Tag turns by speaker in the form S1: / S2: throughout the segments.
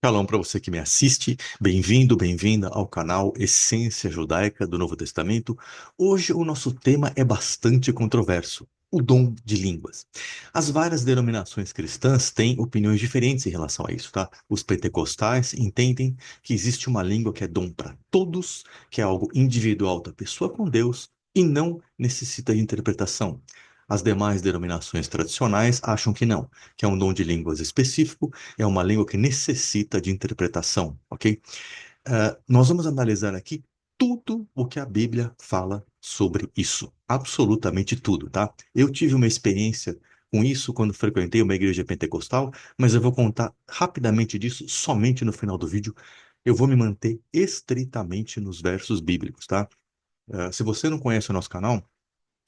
S1: Shalom para você que me assiste, bem-vindo, bem-vinda ao canal Essência Judaica do Novo Testamento. Hoje o nosso tema é bastante controverso, o dom de línguas. As várias denominações cristãs têm opiniões diferentes em relação a isso, tá? Os pentecostais entendem que existe uma língua que é dom para todos, que é algo individual da pessoa com Deus e não necessita de interpretação. As demais denominações tradicionais acham que não, que é um dom de línguas específico, é uma língua que necessita de interpretação, ok? Nós vamos analisar aqui tudo o que a Bíblia fala sobre isso, absolutamente tudo, tá? Eu tive uma experiência com isso quando frequentei uma igreja pentecostal, mas eu vou contar rapidamente disso somente no final do vídeo. Eu vou me manter estritamente nos versos bíblicos, tá? Se você não conhece o nosso canal,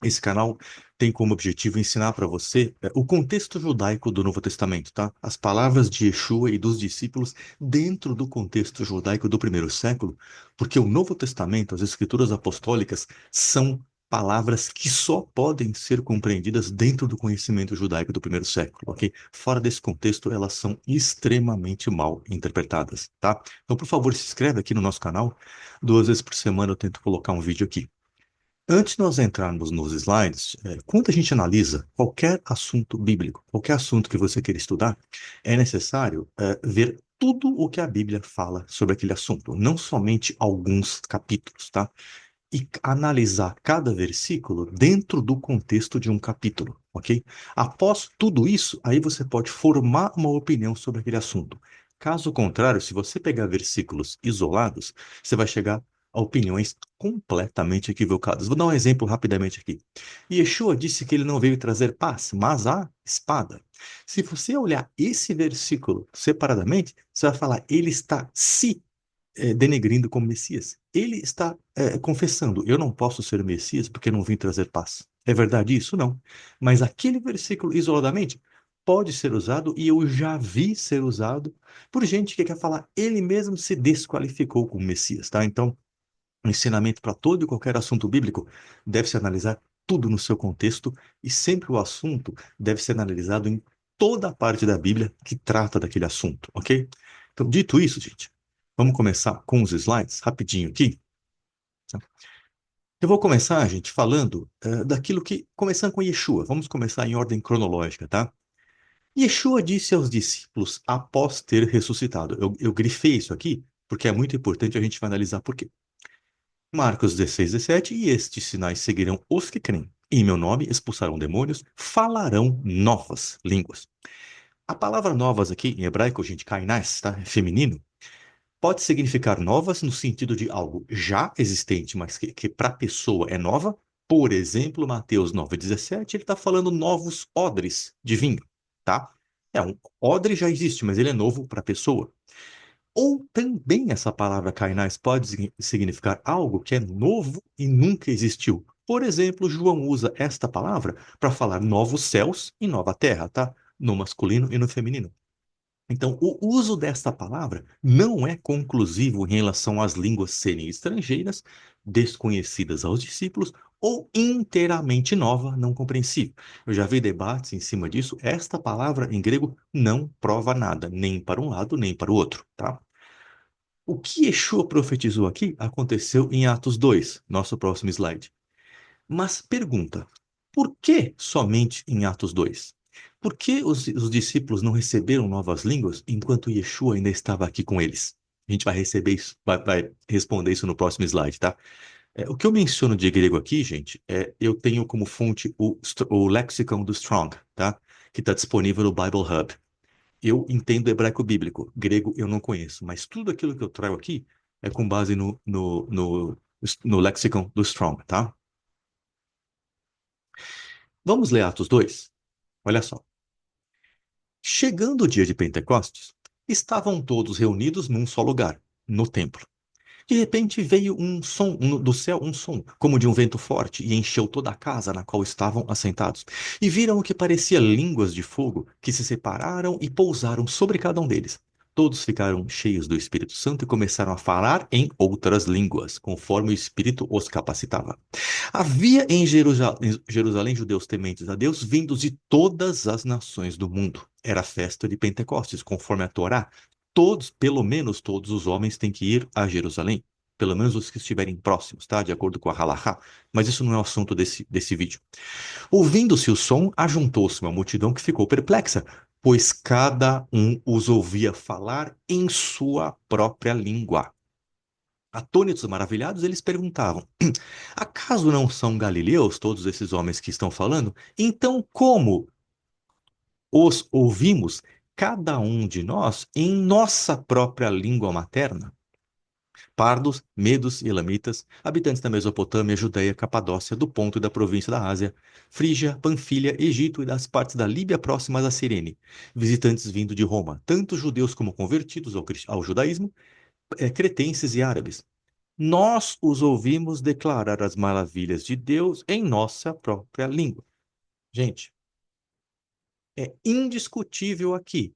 S1: esse canal tem como objetivo ensinar para você o contexto judaico do Novo Testamento, tá? As palavras de Yeshua e dos discípulos dentro do contexto judaico do primeiro século, porque o Novo Testamento, as Escrituras apostólicas, são palavras que só podem ser compreendidas dentro do conhecimento judaico do primeiro século, ok? Fora desse contexto, elas são extremamente mal interpretadas, tá? Então, por favor, se inscreve aqui no nosso canal. 2 vezes por semana eu tento colocar um vídeo aqui. Antes de nós entrarmos nos slides, quando a gente analisa qualquer assunto bíblico, qualquer assunto que você queira estudar, é necessário ver tudo o que a Bíblia fala sobre aquele assunto, não somente alguns capítulos, tá? E analisar cada versículo dentro do contexto de um capítulo, ok? Após tudo isso, aí você pode formar uma opinião sobre aquele assunto. Caso contrário, se você pegar versículos isolados, você vai chegar a opiniões completamente equivocadas. Vou dar um exemplo rapidamente aqui. Yeshua disse que ele não veio trazer paz, mas a espada. Se você olhar esse versículo separadamente, você vai falar, ele está se denegrindo como Messias. Ele está confessando: eu não posso ser o Messias porque não vim trazer paz. É verdade isso? Não. Mas aquele versículo isoladamente pode ser usado, e eu já vi ser usado por gente que quer falar, ele mesmo se desqualificou como Messias, tá? Então, o ensinamento para todo e qualquer assunto bíblico deve-se analisar tudo no seu contexto, e sempre o assunto deve ser analisado em toda a parte da Bíblia que trata daquele assunto, ok? Então, dito isso, gente, vamos começar com os slides rapidinho aqui. Eu vou começar, gente, falando daquilo que, começando com Yeshua, vamos começar em ordem cronológica, tá? Yeshua disse aos discípulos após ter ressuscitado. Eu grifei isso aqui porque é muito importante, a gente vai analisar por quê. Marcos 16, 17, e estes sinais seguirão os que creem. Em meu nome expulsarão demônios, falarão novas línguas. A palavra novas aqui, em hebraico, gente, kainás, tá? É feminino. Pode significar novas no sentido de algo já existente, mas que para a pessoa é nova. Por exemplo, Mateus 9,17, ele está falando novos odres de vinho, tá? Um odre já existe, mas ele é novo para a pessoa. Ou também essa palavra kainás pode significar algo que é novo e nunca existiu. Por exemplo, João usa esta palavra para falar novos céus e nova terra, tá? No masculino e no feminino. Então, o uso desta palavra não é conclusivo em relação às línguas serem estrangeiras, desconhecidas aos discípulos, ou inteiramente nova, não compreensível. Eu já vi debates em cima disso. Esta palavra em grego não prova nada, nem para um lado, nem para o outro, tá? O que Yeshua profetizou aqui aconteceu em Atos 2, nosso próximo slide. Mas pergunta, por que somente em Atos 2? Por que os discípulos não receberam novas línguas enquanto Yeshua ainda estava aqui com eles? A gente vai receber isso, vai responder isso no próximo slide, tá? O que eu menciono de grego aqui, gente, eu tenho como fonte o lexicon do Strong, tá? Que está disponível no Bible Hub. Eu entendo hebraico bíblico, grego eu não conheço, mas tudo aquilo que eu trago aqui é com base no lexicon do Strong, tá? Vamos ler Atos 2. Olha só. Chegando o dia de Pentecostes, estavam todos reunidos num só lugar, no templo. De repente veio um som do céu, um som, como de um vento forte, e encheu toda a casa na qual estavam assentados. E viram o que parecia línguas de fogo, que se separaram e pousaram sobre cada um deles. Todos ficaram cheios do Espírito Santo e começaram a falar em outras línguas, conforme o Espírito os capacitava. Havia em Jerusalém judeus tementes a Deus, vindos de todas as nações do mundo. Era a festa de Pentecostes, conforme a Torá. Todos, pelo menos todos os homens têm que ir a Jerusalém. Pelo menos os que estiverem próximos, tá? De acordo com a Halahá. Mas isso não é o assunto desse vídeo. Ouvindo-se o som, ajuntou-se uma multidão que ficou perplexa, pois cada um os ouvia falar em sua própria língua. Atônitos, maravilhados, eles perguntavam: acaso não são galileus todos esses homens que estão falando? Então, como os ouvimos, cada um de nós, em nossa própria língua materna? Pardos, medos e elamitas, habitantes da Mesopotâmia, Judéia, Capadócia, do Ponto e da província da Ásia, Frígia, Panfilha, Egito e das partes da Líbia próximas a Cirene, visitantes vindo de Roma, tanto judeus como convertidos ao judaísmo, cretenses e árabes. Nós os ouvimos declarar as maravilhas de Deus em nossa própria língua. Gente, é indiscutível aqui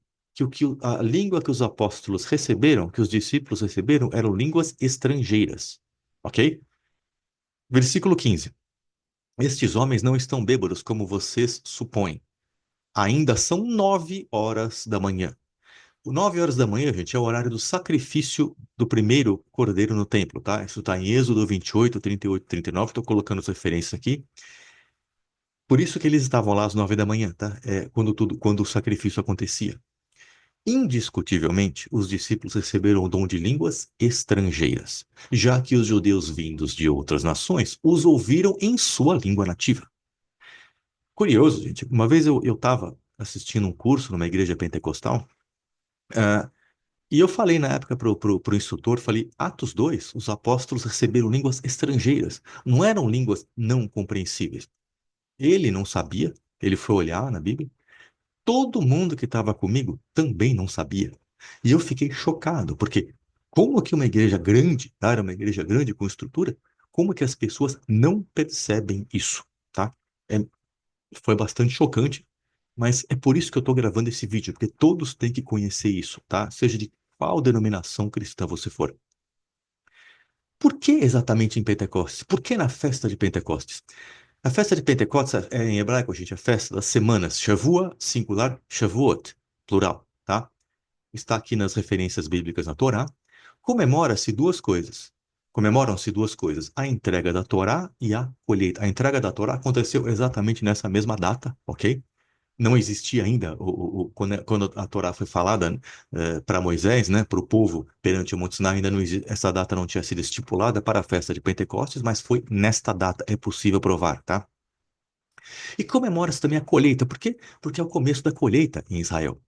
S1: que a língua que os apóstolos receberam, que os discípulos receberam, eram línguas estrangeiras. Ok? Versículo 15. Estes homens não estão bêbados como vocês supõem. Ainda são 9 horas da manhã. 9 horas da manhã, gente, é o horário do sacrifício do primeiro cordeiro no templo, tá? Isso está em Êxodo 28, 38, 39. Estou colocando as referências aqui. Por isso que eles estavam lá às 9 da manhã, tá? Quando o sacrifício acontecia. Indiscutivelmente, os discípulos receberam o dom de línguas estrangeiras, já que os judeus vindos de outras nações os ouviram em sua língua nativa. Curioso, gente. Uma vez eu estava assistindo um curso numa igreja pentecostal, ah, e eu falei na época pro instrutor, falei, Atos 2, os apóstolos receberam línguas estrangeiras, não eram línguas não compreensíveis. Ele não sabia, ele foi olhar na Bíblia. Todo mundo que estava comigo também não sabia. E eu fiquei chocado, porque como que uma igreja grande, tá? Era uma igreja grande com estrutura, como que as pessoas não percebem isso, tá? É, foi bastante chocante, mas é por isso que eu estou gravando esse vídeo, porque todos têm que conhecer isso, tá? Seja de qual denominação cristã você for. Por que exatamente em Pentecostes? Por que na festa de Pentecostes? A festa de Pentecostes é em hebraico, gente, a festa das semanas. Shavua, singular, Shavuot, plural, tá? Está aqui nas referências bíblicas na Torá. Comemora-se duas coisas. Comemoram-se duas coisas: a entrega da Torá e a colheita. A entrega da Torá aconteceu exatamente nessa mesma data, ok? Não existia ainda, quando a Torá foi falada para Moisés, né, para o povo perante o Monte Sinai, ainda não essa data não tinha sido estipulada para a festa de Pentecostes, mas foi nesta data, é possível provar, tá? E comemora-se também a colheita, por quê? Porque é o começo da colheita em Israel.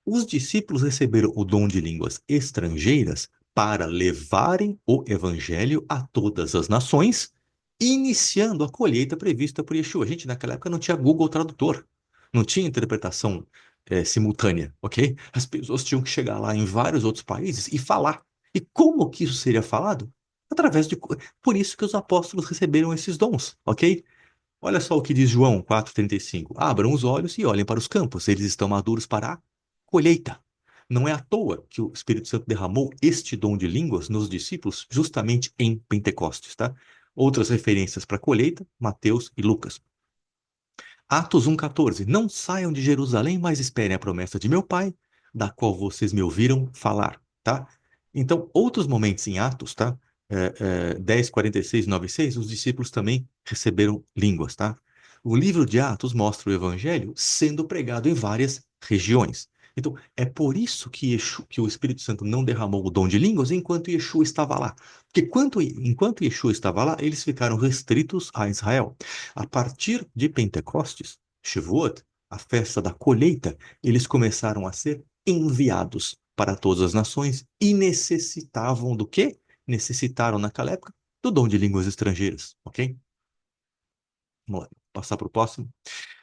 S1: Os discípulos receberam o dom de línguas estrangeiras para levarem o evangelho a todas as nações, iniciando a colheita prevista por Yeshua. Gente, naquela época não tinha Google Tradutor, não tinha interpretação simultânea, ok? As pessoas tinham que chegar lá em vários outros países e falar. E como que isso seria falado? Através de. Por isso que os apóstolos receberam esses dons, ok? Olha só o que diz João 4,35. Abram os olhos e olhem para os campos, eles estão maduros para a colheita. Não é à toa que o Espírito Santo derramou este dom de línguas nos discípulos justamente em Pentecostes, tá? Outras referências para colheita, Mateus e Lucas. Atos 1,14. Não saiam de Jerusalém, mas esperem a promessa de meu Pai, da qual vocês me ouviram falar, tá? Então, outros momentos em Atos, tá? 10, 46, 9 e 6, os discípulos também receberam línguas, tá? O livro de Atos mostra o evangelho sendo pregado em várias regiões. Então, é por isso que o Espírito Santo não derramou o dom de línguas enquanto Yeshua estava lá. Porque enquanto Yeshua estava lá, eles ficaram restritos a Israel. A partir de Pentecostes, Shavuot, a festa da colheita, eles começaram a ser enviados para todas as nações e necessitavam do quê? Necessitaram naquela época do dom de línguas estrangeiras, ok? Vamos lá, passar para o próximo.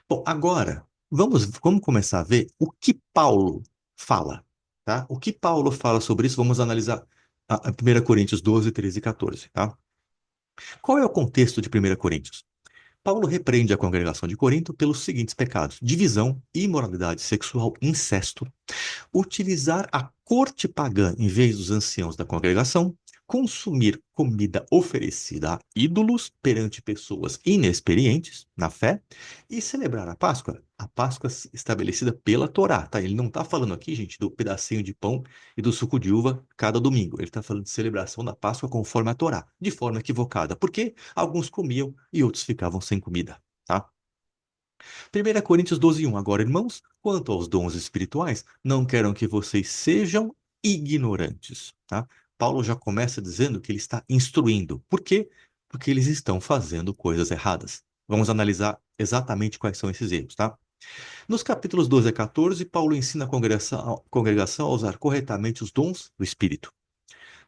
S1: Bom, agora vamos começar a ver o que Paulo fala, tá? O que Paulo fala sobre isso? Vamos analisar a 1 Coríntios 12, 13 e 14, tá? Qual é o contexto de 1 Coríntios? Paulo repreende a congregação de Corinto pelos seguintes pecados: divisão, imoralidade sexual, incesto, utilizar a corte pagã em vez dos anciãos da congregação, consumir comida oferecida a ídolos perante pessoas inexperientes na fé e celebrar a Páscoa A Páscoa estabelecida pela Torá, tá? Ele não está falando aqui, gente, do pedacinho de pão e do suco de uva cada domingo. Ele está falando de celebração da Páscoa conforme a Torá, de forma equivocada, porque alguns comiam e outros ficavam sem comida, tá? 1 Coríntios 12:1. Agora, irmãos, quanto aos dons espirituais, não quero que vocês sejam ignorantes, tá? Paulo já começa dizendo que ele está instruindo. Por quê? Porque eles estão fazendo coisas erradas. Vamos analisar exatamente quais são esses erros, tá? Nos capítulos 12 a 14, Paulo ensina a congregação a usar corretamente os dons do Espírito.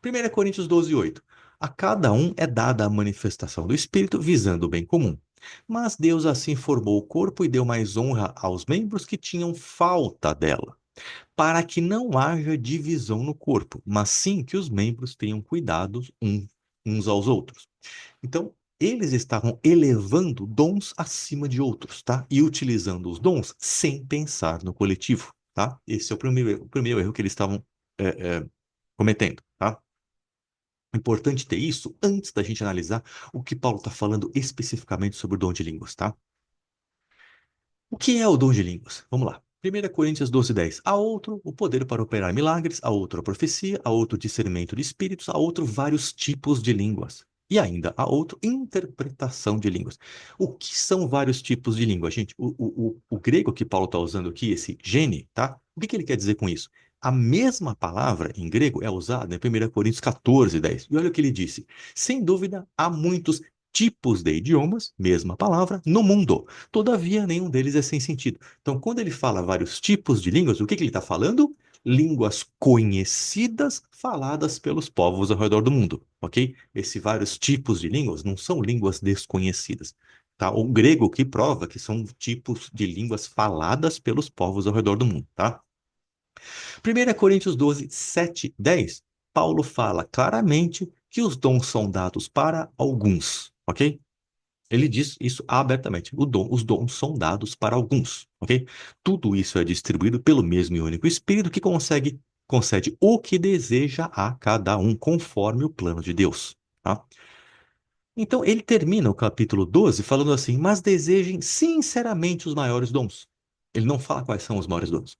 S1: 1 Coríntios 12:8. A cada um é dada a manifestação do Espírito visando o bem comum. Mas Deus assim formou o corpo e deu mais honra aos membros que tinham falta dela, para que não haja divisão no corpo, mas sim que os membros tenham cuidados uns aos outros. Então, eles estavam elevando dons acima de outros, tá? E utilizando os dons sem pensar no coletivo, tá? Esse é o primeiro erro que eles estavam cometendo, tá? Importante ter isso antes da gente analisar o que Paulo está falando especificamente sobre o dom de línguas, tá? O que é o dom de línguas? Vamos lá. 1 Coríntios 12:10. A outro o poder para operar milagres, a outro a profecia, a outro discernimento de espíritos, a outro vários tipos de línguas. E ainda a outro interpretação de línguas. O que são vários tipos de língua, gente? O grego que Paulo está usando aqui, esse gene, tá? O que ele quer dizer com isso? A mesma palavra em grego é usada em 1 Coríntios 14:10. E olha o que ele disse. Sem dúvida, há muitos tipos de idiomas, mesma palavra, no mundo. Todavia, nenhum deles é sem sentido. Então, quando ele fala vários tipos de línguas, o que ele está falando? Línguas conhecidas faladas pelos povos ao redor do mundo, ok? Esses vários tipos de línguas não são línguas desconhecidas, tá? O grego que prova que são tipos de línguas faladas pelos povos ao redor do mundo, tá? 1 Coríntios 12, 7, 10, Paulo fala claramente que os dons são dados para alguns, ok? Ele diz isso abertamente. Os dons são dados para alguns, ok? Tudo isso é distribuído pelo mesmo e único Espírito que concede o que deseja a cada um, conforme o plano de Deus, tá? Então, ele termina o capítulo 12 falando assim, mas desejem sinceramente os maiores dons. Ele não fala quais são os maiores dons.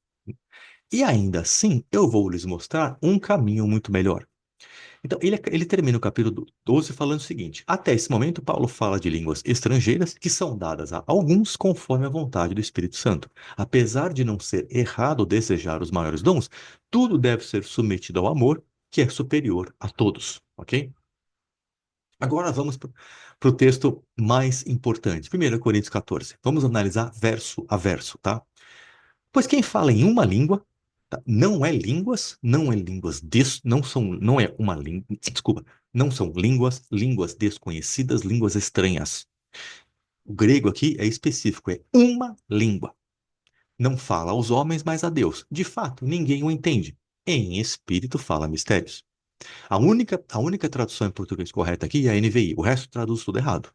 S1: E ainda assim, eu vou lhes mostrar um caminho muito melhor. Então, ele termina o capítulo 12 falando o seguinte: até esse momento, Paulo fala de línguas estrangeiras que são dadas a alguns conforme a vontade do Espírito Santo. Apesar de não ser errado desejar os maiores dons, tudo deve ser submetido ao amor, que é superior a todos, ok? Agora vamos para o texto mais importante, 1 Coríntios 14. Vamos analisar verso a verso, tá? Pois quem fala em uma língua, tá? Não é uma língua, desculpa, não são línguas desconhecidas, línguas estranhas. O grego aqui é específico, é uma língua. Não fala aos homens, mas a Deus. De fato, ninguém o entende. Em espírito fala mistérios. A única tradução em português correta aqui é a NVI, o resto traduz tudo errado.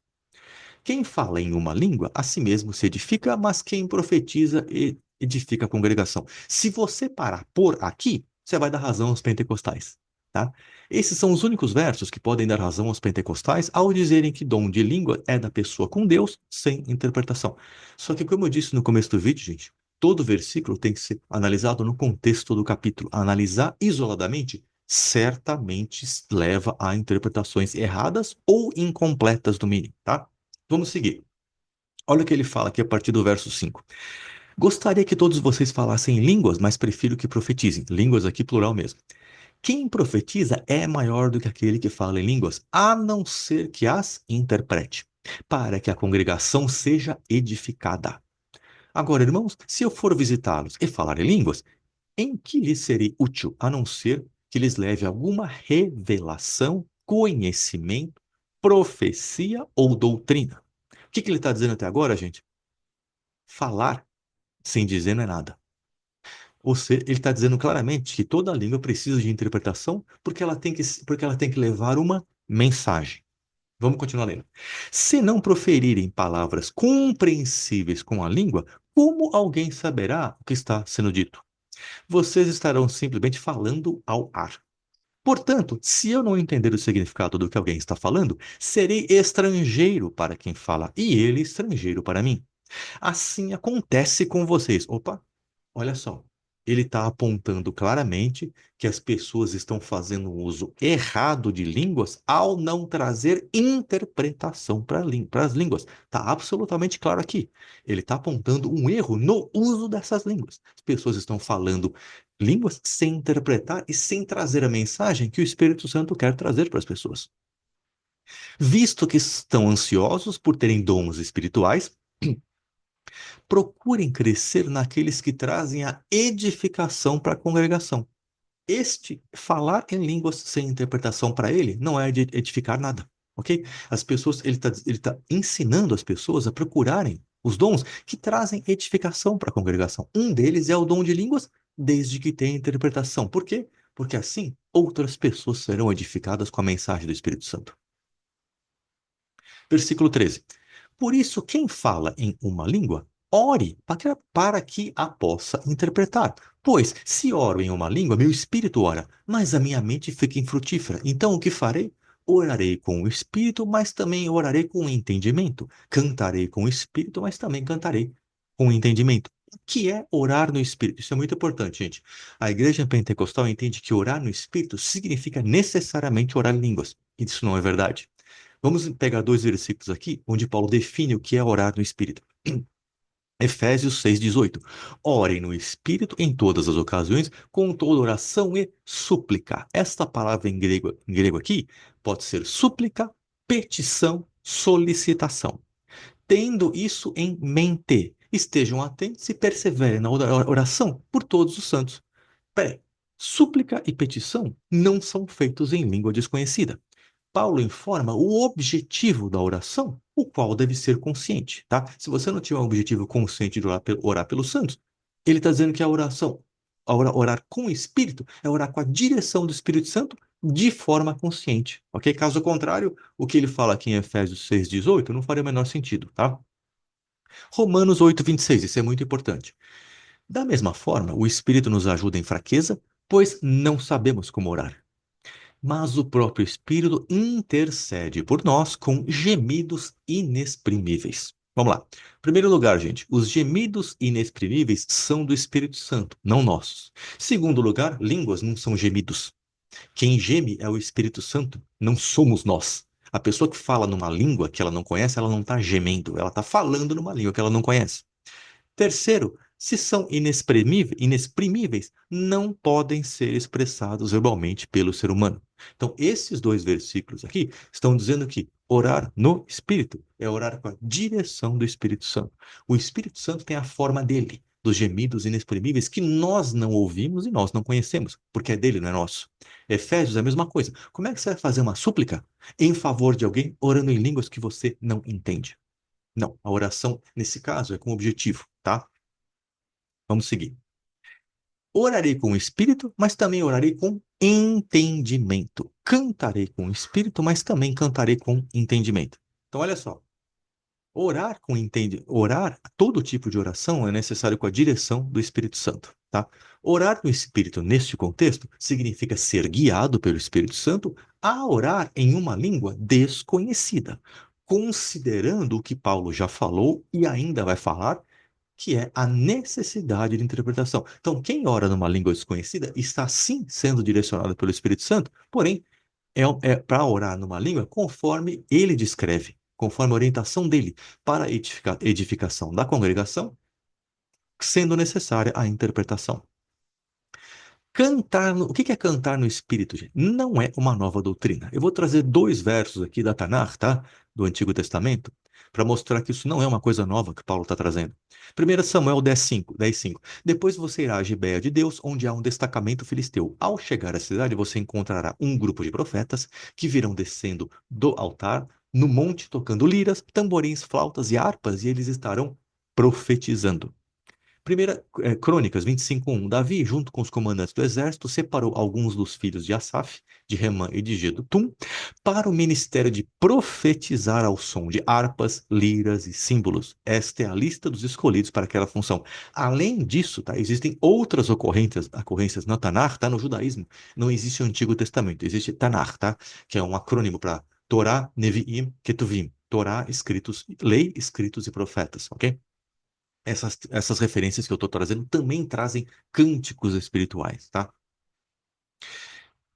S1: Quem fala em uma língua, a si mesmo se edifica, mas quem profetiza edifica a congregação. Se você parar por aqui, você vai dar razão aos pentecostais, tá? Esses são os únicos versos que podem dar razão aos pentecostais ao dizerem que dom de língua é da pessoa com Deus, sem interpretação. Só que, como eu disse no começo do vídeo, gente, todo versículo tem que ser analisado no contexto do capítulo. Analisar isoladamente certamente leva a interpretações erradas ou incompletas do mínimo, tá? Vamos seguir. Olha o que ele fala aqui a partir do verso 5. Gostaria que todos vocês falassem línguas, mas prefiro que profetizem. Línguas aqui plural mesmo. Quem profetiza é maior do que aquele que fala em línguas, a não ser que as interprete, para que a congregação seja edificada. Agora, irmãos, se eu for visitá-los e falar em línguas, em que lhes serei útil, a não ser que lhes leve alguma revelação, conhecimento, profecia ou doutrina? O que ele está dizendo até agora, gente? Falar sem dizer não é nada. Ou seja, ele está dizendo claramente que toda língua precisa de interpretação porque ela tem que levar uma mensagem. Vamos continuar lendo. Se não proferirem palavras compreensíveis com a língua, como alguém saberá o que está sendo dito? Vocês estarão simplesmente falando ao ar. Portanto, se eu não entender o significado do que alguém está falando, serei estrangeiro para quem fala e ele estrangeiro para mim. Assim acontece com vocês. Opa, olha só. Ele está apontando claramente que as pessoas estão fazendo um uso errado de línguas ao não trazer interpretação para as línguas. Está absolutamente claro aqui. Ele está apontando um erro no uso dessas línguas. As pessoas estão falando línguas sem interpretar e sem trazer a mensagem que o Espírito Santo quer trazer para as pessoas. Visto que estão ansiosos por terem dons espirituais, procurem crescer naqueles que trazem a edificação para a congregação. Este falar em línguas sem interpretação para ele não é de edificar nada, ok? As pessoas, ele tá ensinando as pessoas a procurarem os dons que trazem edificação para a congregação. Um deles é o dom de línguas, desde que tenha interpretação. Por quê? Porque assim outras pessoas serão edificadas com a mensagem do Espírito Santo. Versículo 13. Por isso, quem fala em uma língua, ore para que a possa interpretar. Pois, se oro em uma língua, meu espírito ora, mas a minha mente fica infrutífera. Então, o que farei? Orarei com o espírito, mas também orarei com o entendimento. Cantarei com o espírito, mas também cantarei com o entendimento. O que é orar no espírito? Isso é muito importante, gente. A igreja pentecostal entende que orar no espírito significa necessariamente orar em línguas. Isso não é verdade. Vamos pegar dois versículos aqui, onde Paulo define o que é orar no Espírito. Efésios 6,18. Orem no Espírito em todas as ocasiões, com toda oração e súplica. Esta palavra em grego aqui pode ser súplica, petição, solicitação. Tendo isso em mente, estejam atentos e perseverem na oração por todos os santos. Peraí, súplica e petição não são feitos em língua desconhecida. Paulo informa o objetivo da oração, o qual deve ser consciente, tá? Se você não tiver um objetivo consciente de orar pelos santos, ele está dizendo que a oração, orar com o Espírito, é orar com a direção do Espírito Santo de forma consciente, ok? Caso contrário, o que ele fala aqui em Efésios 6,18 não faria o menor sentido, tá? Romanos 8,26, isso é muito importante. Da mesma forma, o Espírito nos ajuda em fraqueza, pois não sabemos como orar, mas o próprio Espírito intercede por nós com gemidos inexprimíveis. Vamos lá. Em primeiro lugar, gente, os gemidos inexprimíveis são do Espírito Santo, não nossos. Segundo lugar, línguas não são gemidos. Quem geme é o Espírito Santo, não somos nós. A pessoa que fala numa língua que ela não conhece, ela não está gemendo, ela está falando numa língua que ela não conhece. Terceiro, se são inexprimíveis, não podem ser expressados verbalmente pelo ser humano. Então, esses dois versículos aqui estão dizendo que orar no Espírito é orar com a direção do Espírito Santo. O Espírito Santo tem a forma dele, dos gemidos inexprimíveis que nós não ouvimos e nós não conhecemos, porque é dele, não é nosso. Efésios é a mesma coisa. Como é que você vai fazer uma súplica em favor de alguém orando em línguas que você não entende? Não, a oração, nesse caso, é com objetivo, tá? Vamos seguir. Orarei com o espírito, mas também orarei com entendimento. Cantarei com o espírito, mas também cantarei com entendimento. Então, olha só. Orar, todo tipo de oração é necessário com a direção do Espírito Santo, tá? Orar no Espírito neste contexto significa ser guiado pelo Espírito Santo a orar em uma língua desconhecida, considerando o que Paulo já falou e ainda vai falar, que é a necessidade de interpretação. Então, quem ora numa língua desconhecida está sim sendo direcionado pelo Espírito Santo, porém, é para orar numa língua conforme ele descreve, conforme a orientação dele, para a edificação da congregação, sendo necessária a interpretação. O que é cantar no Espírito, gente? Não é uma nova doutrina. Eu vou trazer dois versos aqui da Tanakh, tá? Do Antigo Testamento, para mostrar que isso não é uma coisa nova que Paulo está trazendo. 1 Samuel 10:5, 10:5. Depois você irá à Gibeia de Deus, onde há um destacamento filisteu. Ao chegar à cidade, você encontrará um grupo de profetas que virão descendo do altar no monte, tocando liras, tamborins, flautas e harpas, e eles estarão profetizando. Primeira Crônicas 25:1. Davi, junto com os comandantes do exército, separou alguns dos filhos de Asaf, de Remã e de Jedutum, para o ministério de profetizar ao som de harpas, liras e símbolos. Esta é a lista dos escolhidos para aquela função. Além disso, tá, existem outras ocorrências na Tanakh, tá, no judaísmo. Não existe o Antigo Testamento, existe Tanakh, tá, que é um acrônimo para Torá, Neviim, Ketuvim. Torá, escritos, lei, escritos e profetas, ok? essas referências que eu estou trazendo também trazem cânticos espirituais, tá?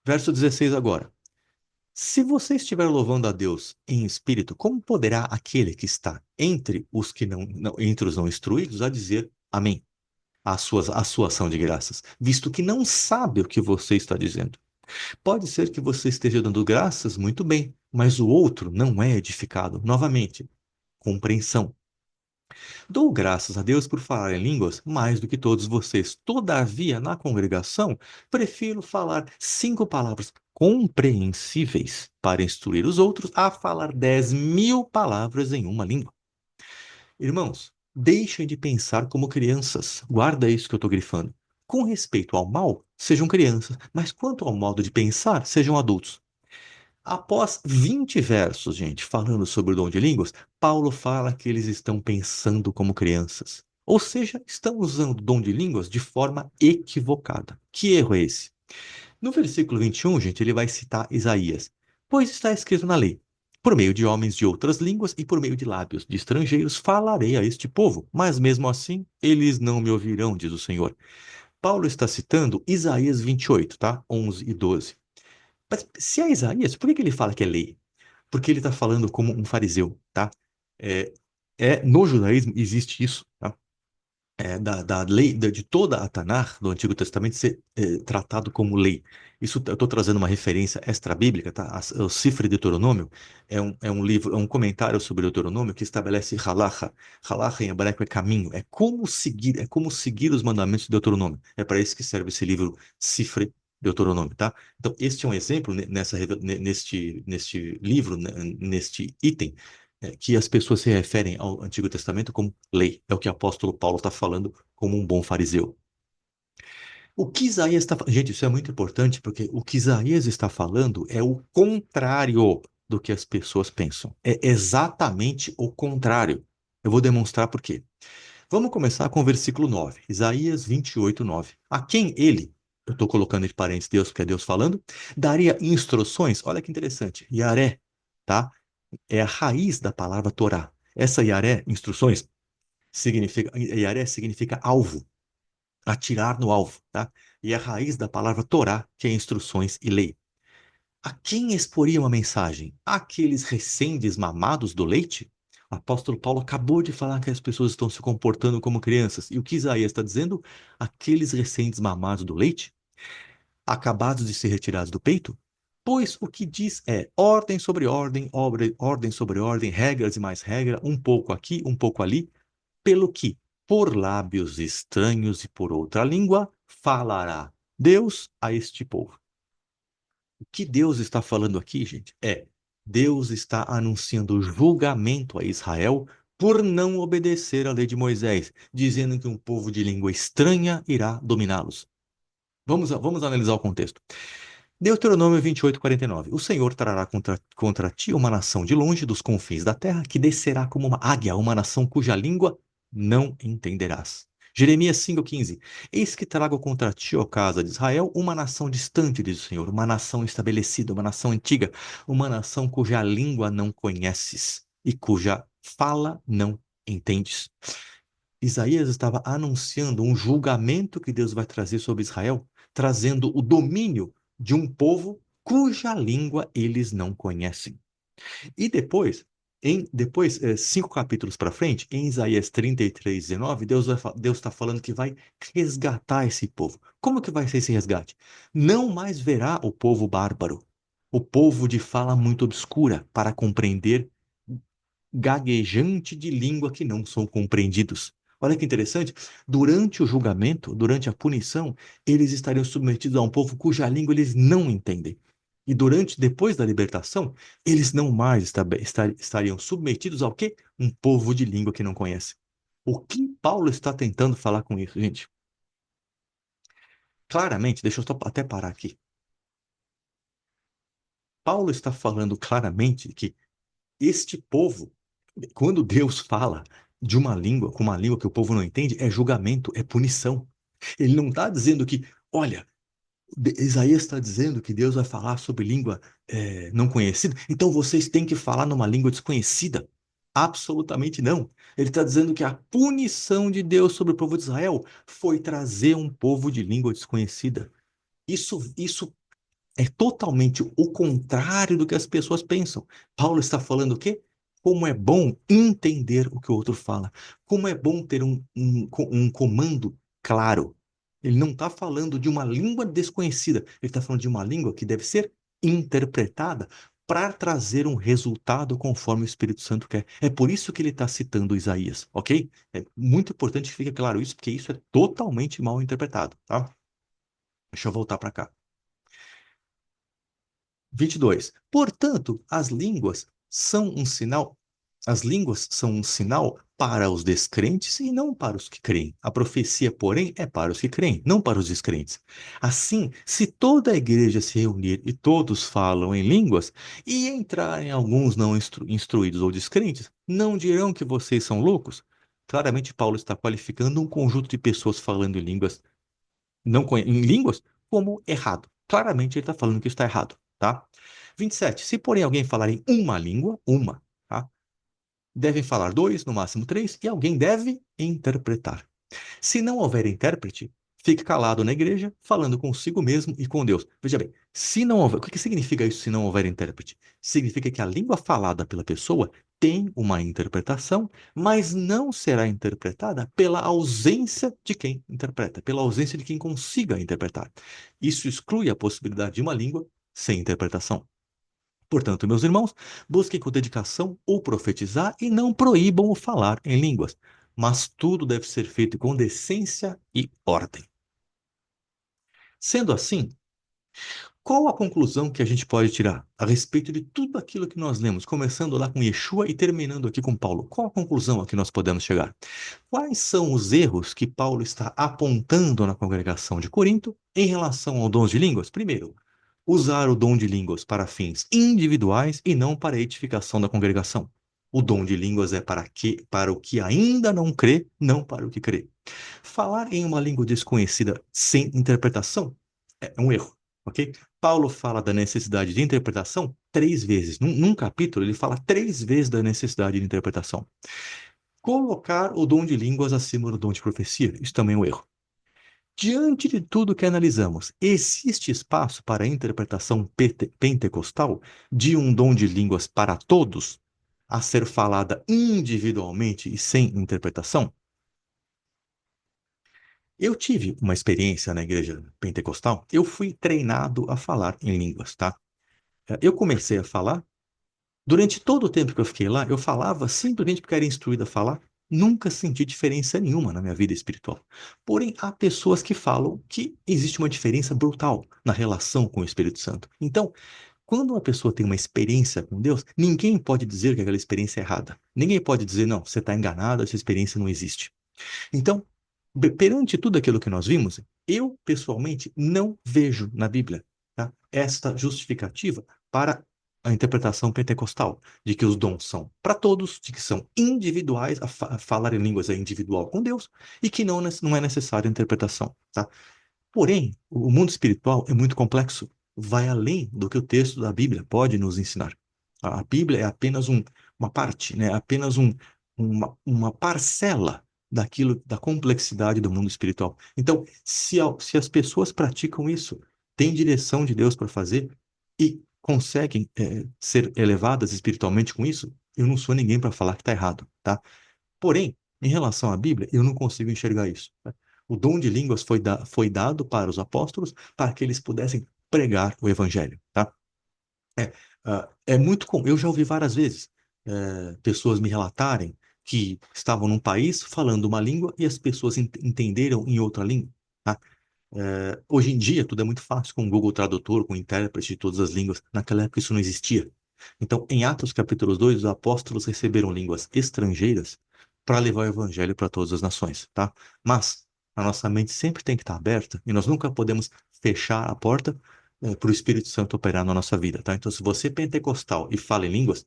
S1: Verso 16 agora. Se você estiver louvando a Deus em espírito, como poderá aquele que está entre os que entre os não instruídos a dizer amém à sua ação de graças, visto que não sabe o que você está dizendo? Pode ser que você esteja dando graças muito bem, mas o outro não é edificado. Novamente, compreensão. Dou graças a Deus por falar em línguas mais do que todos vocês. Todavia, na congregação, prefiro falar 5 palavras compreensíveis para instruir os outros a falar 10.000 palavras em uma língua. Irmãos, deixem de pensar como crianças. Guarda isso que eu estou grifando. Com respeito ao mal, sejam crianças, mas quanto ao modo de pensar, sejam adultos. Após 20 versos, gente, falando sobre o dom de línguas, Paulo fala que eles estão pensando como crianças. Ou seja, estão usando o dom de línguas de forma equivocada. Que erro é esse? No versículo 21, gente, ele vai citar Isaías. Pois está escrito na lei: por meio de homens de outras línguas e por meio de lábios de estrangeiros falarei a este povo, mas mesmo assim eles não me ouvirão, diz o Senhor. Paulo está citando Isaías 28, tá? 11 e 12. Mas se é Isaías, por que que ele fala que é lei? Porque ele está falando como um fariseu, tá? É, no judaísmo existe isso, tá? Da lei, de toda a Tanakh do Antigo Testamento ser tratado como lei. Isso eu estou trazendo uma referência extra-bíblica, tá? O Sifre de Deuteronômio é um livro, é um comentário sobre o Deuteronômio que estabelece halacha. Halacha em hebraico é caminho, é como seguir os mandamentos de Deuteronômio. É para isso que serve esse livro Sifre Deuteronômio, tá? Então, este é um exemplo neste livro, neste item que as pessoas se referem ao Antigo Testamento como lei. É o que o apóstolo Paulo está falando como um bom fariseu. O que Isaías está... Gente, isso é muito importante porque o que Isaías está falando é o contrário do que as pessoas pensam. É exatamente o contrário. Eu vou demonstrar por quê. Vamos começar com o versículo 9. Isaías 28, 9. A quem ele, eu estou colocando entre parênteses Deus, porque é Deus falando, daria instruções. Olha que interessante. Yaré, tá? É a raiz da palavra Torá. Essa Yaré, instruções, Yaré significa alvo, atirar no alvo, tá? E a raiz da palavra Torá, que é instruções e lei. A quem exporia uma mensagem? Aqueles recém-desmamados do leite? O apóstolo Paulo acabou de falar que as pessoas estão se comportando como crianças. E o que Isaías está dizendo? Aqueles recém-desmamados do leite? Acabados de ser retirados do peito? Pois o que diz é ordem sobre ordem, ordem sobre ordem, regras e mais regra, um pouco aqui, um pouco ali, pelo que, por lábios estranhos e por outra língua, falará Deus a este povo. O que Deus está falando aqui, gente, Deus está anunciando julgamento a Israel por não obedecer à lei de Moisés, dizendo que um povo de língua estranha irá dominá-los. Vamos analisar o contexto. Deuteronômio 28, 49. O Senhor trará contra ti uma nação de longe dos confins da terra, que descerá como uma águia, uma nação cuja língua não entenderás. Jeremias 5,15. Eis que trago contra ti, ó casa de Israel, uma nação distante, diz o Senhor, uma nação estabelecida, uma nação antiga, uma nação cuja língua não conheces e cuja fala não entendes. Isaías estava anunciando um julgamento que Deus vai trazer sobre Israel, trazendo o domínio de um povo cuja língua eles não conhecem. E depois, 5 capítulos para frente, em Isaías 33, 19, Deus está falando que vai resgatar esse povo. Como que vai ser esse resgate? Não mais verá o povo bárbaro, o povo de fala muito obscura, para compreender gaguejante de língua que não são compreendidos. Olha que interessante, durante o julgamento, durante a punição, eles estariam submetidos a um povo cuja língua eles não entendem. E depois da libertação, eles não mais estariam submetidos ao quê? Um povo de língua que não conhece. O que Paulo está tentando falar com isso, gente? Claramente, deixa eu só até parar aqui. Paulo está falando claramente que este povo, quando Deus fala de uma língua, com uma língua que o povo não entende, é julgamento, é punição. Ele não está dizendo que, olha, Isaías está dizendo que Deus vai falar sobre língua não conhecida, então vocês têm que falar numa língua desconhecida. Absolutamente não. Ele está dizendo que a punição de Deus sobre o povo de Israel foi trazer um povo de língua desconhecida. Isso é totalmente o contrário do que as pessoas pensam. Paulo está falando o quê? Como é bom entender o que o outro fala. Como é bom ter um comando claro. Ele não está falando de uma língua desconhecida. Ele está falando de uma língua que deve ser interpretada para trazer um resultado conforme o Espírito Santo quer. É por isso que ele está citando Isaías, ok? É muito importante que fique claro isso, porque isso é totalmente mal interpretado, tá? Deixa eu voltar para cá. 22. Portanto, as línguas são um sinal para os descrentes e não para os que creem. A profecia, porém, é para os que creem, não para os descrentes. Assim, se toda a igreja se reunir e todos falam em línguas, e entrarem alguns não instruídos ou descrentes, não dirão que vocês são loucos? Claramente, Paulo está qualificando um conjunto de pessoas falando em línguas, em línguas, como errado. Claramente, ele está falando que está errado, tá? 27. Se, porém, alguém falar em uma língua, tá? Devem falar dois, no máximo três, e alguém deve interpretar. Se não houver intérprete, fique calado na igreja, falando consigo mesmo e com Deus. Veja bem, se não houver, o que significa isso se não houver intérprete? Significa que a língua falada pela pessoa tem uma interpretação, mas não será interpretada pela ausência de quem interpreta, pela ausência de quem consiga interpretar. Isso exclui a possibilidade de uma língua sem interpretação. Portanto, meus irmãos, busquem com dedicação o profetizar e não proíbam o falar em línguas, mas tudo deve ser feito com decência e ordem. Sendo assim, qual a conclusão que a gente pode tirar a respeito de tudo aquilo que nós lemos, começando lá com Yeshua e terminando aqui com Paulo? Qual a conclusão a que nós podemos chegar? Quais são os erros que Paulo está apontando na congregação de Corinto em relação ao dom de línguas? Primeiro, usar o dom de línguas para fins individuais e não para a edificação da congregação. O dom de línguas é para o que ainda não crê, não para o que crê. Falar em uma língua desconhecida sem interpretação é um erro, ok? Paulo fala da necessidade de interpretação 3 vezes. Num capítulo, ele fala 3 vezes da necessidade de interpretação. Colocar o dom de línguas acima do dom de profecia, isso também é um erro. Diante de tudo que analisamos, existe espaço para a interpretação pentecostal de um dom de línguas para todos, a ser falada individualmente e sem interpretação? Eu tive uma experiência na igreja pentecostal, eu fui treinado a falar em línguas, tá? Eu comecei a falar. Durante todo o tempo que eu fiquei lá, eu falava simplesmente porque era instruído a falar. Nunca senti diferença nenhuma na minha vida espiritual. Porém, há pessoas que falam que existe uma diferença brutal na relação com o Espírito Santo. Então, quando uma pessoa tem uma experiência com Deus, ninguém pode dizer que aquela experiência é errada. Ninguém pode dizer, não, você está enganado, essa experiência não existe. Então, perante tudo aquilo que nós vimos, eu pessoalmente não vejo na Bíblia, tá, esta justificativa para a interpretação pentecostal, de que os dons são para todos, de que são individuais, falar em línguas é individual com Deus, e que não é necessária interpretação. Tá? Porém, o mundo espiritual é muito complexo, vai além do que o texto da Bíblia pode nos ensinar. A Bíblia é apenas uma parte, né? Apenas uma parcela daquilo, da complexidade do mundo espiritual. Então, se as pessoas praticam isso, têm direção de Deus para fazer e conseguem ser elevadas espiritualmente com isso, eu não sou ninguém para falar que está errado, tá? Porém, em relação à Bíblia, eu não consigo enxergar isso. Tá? O dom de línguas foi dado para os apóstolos para que eles pudessem pregar o evangelho, tá? É, é muito comum. Eu já ouvi várias vezes pessoas me relatarem que estavam num país falando uma língua e as pessoas entenderam em outra língua, tá? Hoje em dia, tudo é muito fácil com o Google Tradutor, com intérprete de todas as línguas. Naquela época, isso não existia. Então, em Atos capítulo 2, os apóstolos receberam línguas estrangeiras para levar o evangelho para todas as nações, tá? Mas a nossa mente sempre tem que estar aberta e nós nunca podemos fechar a porta para o Espírito Santo operar na nossa vida, tá? Então, se você é pentecostal e fala em línguas,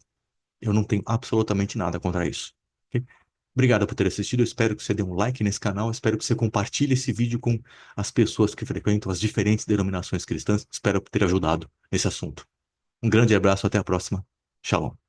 S1: eu não tenho absolutamente nada contra isso. Ok? Obrigado por ter assistido. Eu espero que você dê um like nesse canal. Eu espero que você compartilhe esse vídeo com as pessoas que frequentam as diferentes denominações cristãs. Espero ter ajudado nesse assunto. Um grande abraço, até a próxima. Shalom.